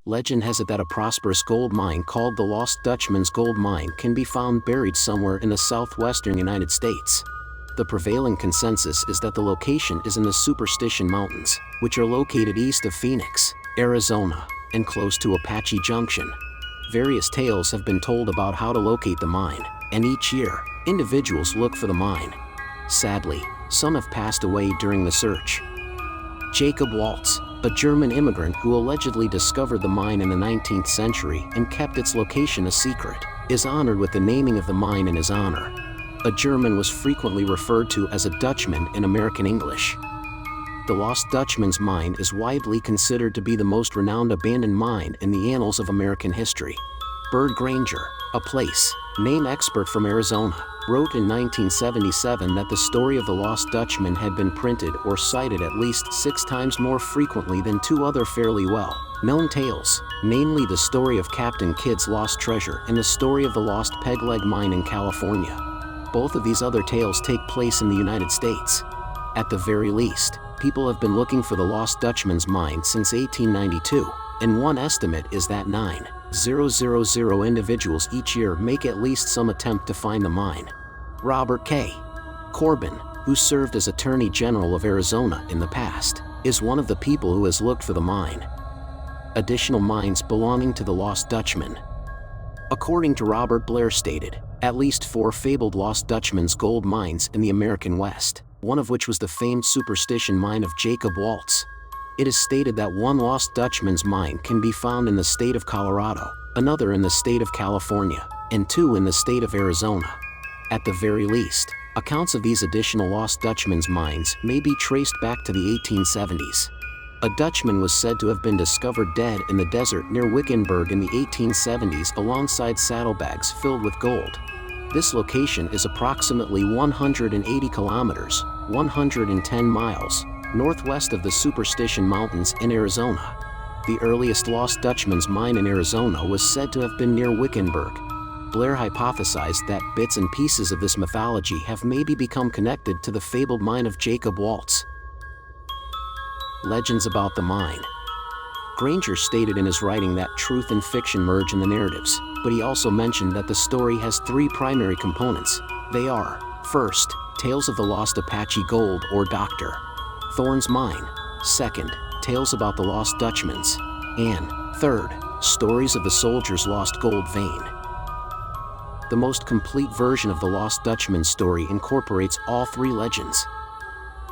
Legend has it that a prosperous gold mine called the Lost Dutchman Gold Mine can be found buried somewhere in the southwestern United States. The prevailing consensus is that the location is in the Superstition Mountains, which are located east of Phoenix, Arizona, and close to Apache Junction. Various tales have been told about how to locate the mine, and each year, individuals look for the mine. Sadly, some have passed away during the search. Jakob Waltz, a German immigrant who allegedly discovered the mine in the 19th century and kept its location a secret, is honored with the naming of the mine in his honor. A German was frequently referred to as a Dutchman in American English. The Lost Dutchman's Mine is widely considered to be the most renowned abandoned mine in the annals of American history. Byrd Granger, a place name expert from Arizona, wrote in 1977 that the story of the Lost Dutchman had been printed or cited at least 6 times more frequently than 2 other fairly well-known tales, namely the story of Captain Kidd's lost treasure and the story of the Lost Pegleg mine in California. Both of these other tales take place in the United States. At the very least, people have been looking for the Lost Dutchman's mine since 1892, and one estimate is that 9,000 individuals each year make at least some attempt to find the mine. Robert K. Corbin, who served as Attorney General of Arizona in the past, is one of the people who has looked for the mine. Additional mines belonging to the Lost Dutchman. According to Robert Blair stated, at least 4 fabled Lost Dutchman's gold mines in the American West, one of which was the famed Superstition Mine of Jakob Waltz. It is stated that one Lost Dutchman's mine can be found in the state of Colorado, another in the state of California, and 2 in the state of Arizona. At the very least, accounts of these additional Lost Dutchman's mines may be traced back to the 1870s. A Dutchman was said to have been discovered dead in the desert near Wickenburg in the 1870s alongside saddlebags filled with gold. This location is approximately 180 kilometers, 110 miles, northwest of the Superstition Mountains in Arizona. The earliest Lost Dutchman's mine in Arizona was said to have been near Wickenburg. Blair hypothesized that bits and pieces of this mythology have maybe become connected to the fabled mine of Jakob Waltz. Legends about the mine. Granger stated in his writing that truth and fiction merge in the narratives, but he also mentioned that the story has 3 primary components. They are, first, tales of the lost Apache gold or Dr. Thorne's mine, second, tales about the Lost Dutchman's, and, third, stories of the soldier's lost gold vein. The most complete version of the Lost Dutchman story incorporates all 3 legends.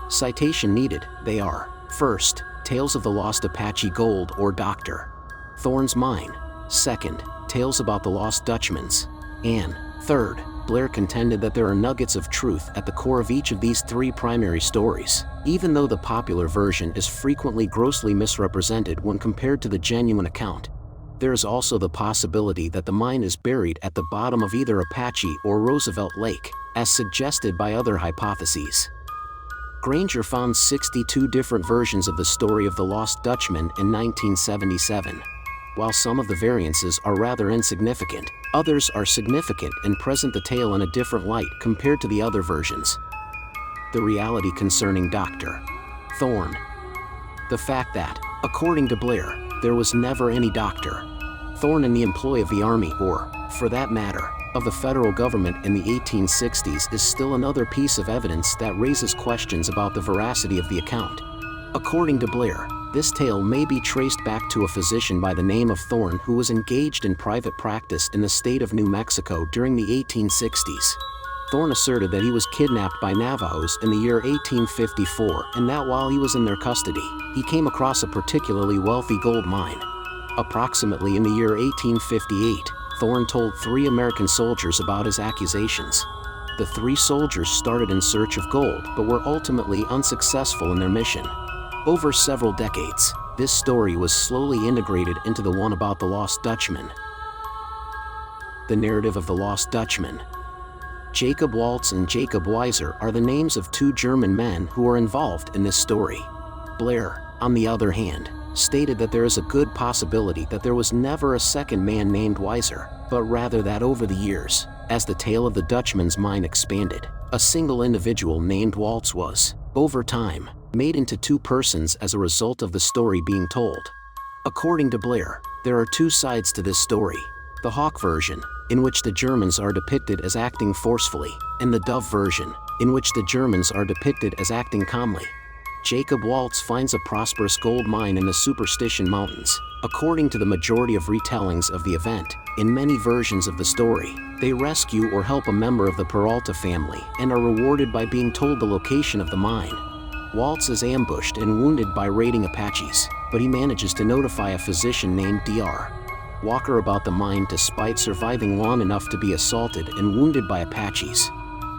Citation needed, they are, first, tales of the lost Apache gold or Dr. Thorne's mine, second, tales about the Lost Dutchman's, and, third, Blair contended that there are nuggets of truth at the core of each of these 3 primary stories, even though the popular version is frequently grossly misrepresented when compared to the genuine account. There is also the possibility that the mine is buried at the bottom of either Apache or Roosevelt Lake, as suggested by other hypotheses. Granger found 62 different versions of the story of the Lost Dutchman in 1977. While some of the variances are rather insignificant, others are significant and present the tale in a different light compared to the other versions. The reality concerning Dr. Thorne. The fact that, according to Blair, there was never any Dr. Thorne in the employ of the Army or, for that matter, of the federal government in the 1860s is still another piece of evidence that raises questions about the veracity of the account. According to Blair, this tale may be traced back to a physician by the name of Thorne who was engaged in private practice in the state of New Mexico during the 1860s. Thorne asserted that he was kidnapped by Navajos in the year 1854 and that while he was in their custody, he came across a particularly wealthy gold mine. Approximately in the year 1858, Thorne told 3 American soldiers about his accusations. The 3 soldiers started in search of gold but were ultimately unsuccessful in their mission. Over several decades, this story was slowly integrated into the one about the Lost Dutchman. The narrative of the Lost Dutchman. Jakob Waltz and Jakob Weiser are the names of 2 German men who are involved in this story. Blair, on the other hand, stated that there is a good possibility that there was never a second man named Weiser, but rather that over the years, as the tale of the Dutchman's mine expanded, a single individual named Waltz was, over time, made into 2 persons as a result of the story being told. According to Blair, there are two sides to this story. The Hawk version, in which the Germans are depicted as acting forcefully, and the Dove version, in which the Germans are depicted as acting calmly. Jakob Waltz finds a prosperous gold mine in the Superstition Mountains. According to the majority of retellings of the event, in many versions of the story, they rescue or help a member of the Peralta family and are rewarded by being told the location of the mine. Waltz is ambushed and wounded by raiding Apaches, but he manages to notify a physician named Dr. Walker about the mine despite surviving long enough to be assaulted and wounded by Apaches.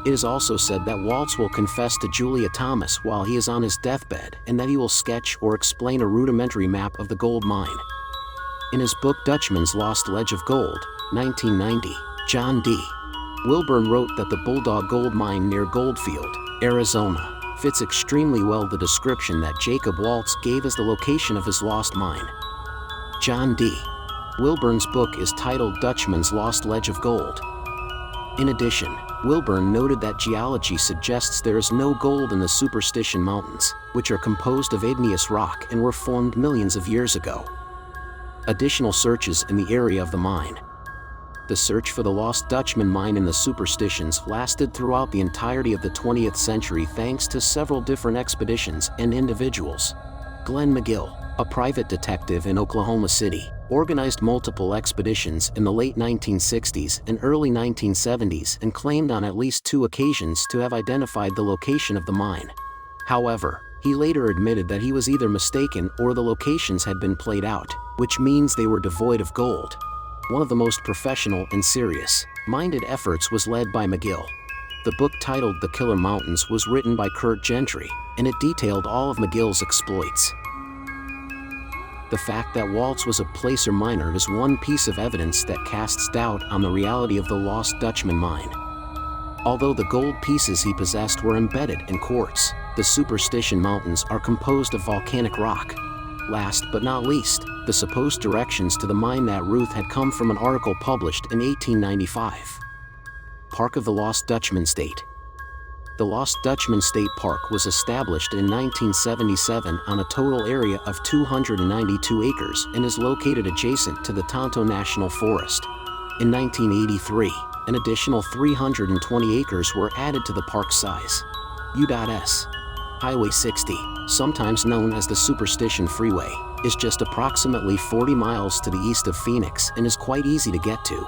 It is also said that Waltz will confess to Julia Thomas while he is on his deathbed and that he will sketch or explain a rudimentary map of the gold mine. In his book Dutchman's Lost Ledge of Gold, 1990, John D. Wilburn wrote that the Bulldog Gold Mine near Goldfield, Arizona, fits extremely well the description that Jakob Waltz gave as the location of his lost mine. John D. Wilburn's book is titled Dutchman's Lost Ledge of Gold. In addition, Wilburn noted that geology suggests there is no gold in the Superstition Mountains, which are composed of igneous rock and were formed millions of years ago. Additional searches in the area of the mine. The search for the Lost Dutchman mine in the Superstitions lasted throughout the entirety of the 20th century thanks to several different expeditions and individuals. Glenn McGill, a private detective in Oklahoma City, organized multiple expeditions in the late 1960s and early 1970s and claimed on at least 2 occasions to have identified the location of the mine. However, he later admitted that he was either mistaken or the locations had been played out, which means they were devoid of gold. One of the most professional and serious-minded efforts was led by McGill. The book titled The Killer Mountains was written by Kurt Gentry, and it detailed all of McGill's exploits. The fact that Waltz was a placer miner is one piece of evidence that casts doubt on the reality of the Lost Dutchman mine. Although the gold pieces he possessed were embedded in quartz, the Superstition Mountains are composed of volcanic rock. Last but not least, the supposed directions to the mine that Ruth had come from an article published in 1895. Park of the Lost Dutchman State. The Lost Dutchman State Park was established in 1977 on a total area of 292 acres and is located adjacent to the Tonto National Forest. In 1983, an additional 320 acres were added to the park's size. U.S. Highway 60, sometimes known as the Superstition Freeway, is just approximately 40 miles to the east of Phoenix and is quite easy to get to.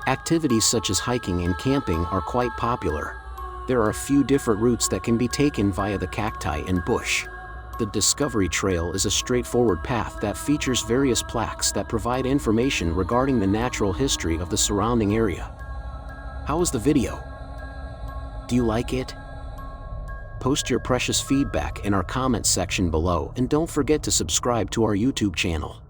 Activities such as hiking and camping are quite popular. There are a few different routes that can be taken via the cacti and bush. The Discovery Trail is a straightforward path that features various plaques that provide information regarding the natural history of the surrounding area. How was the video? Do you like it? Post your precious feedback in our comments section below and don't forget to subscribe to our YouTube channel.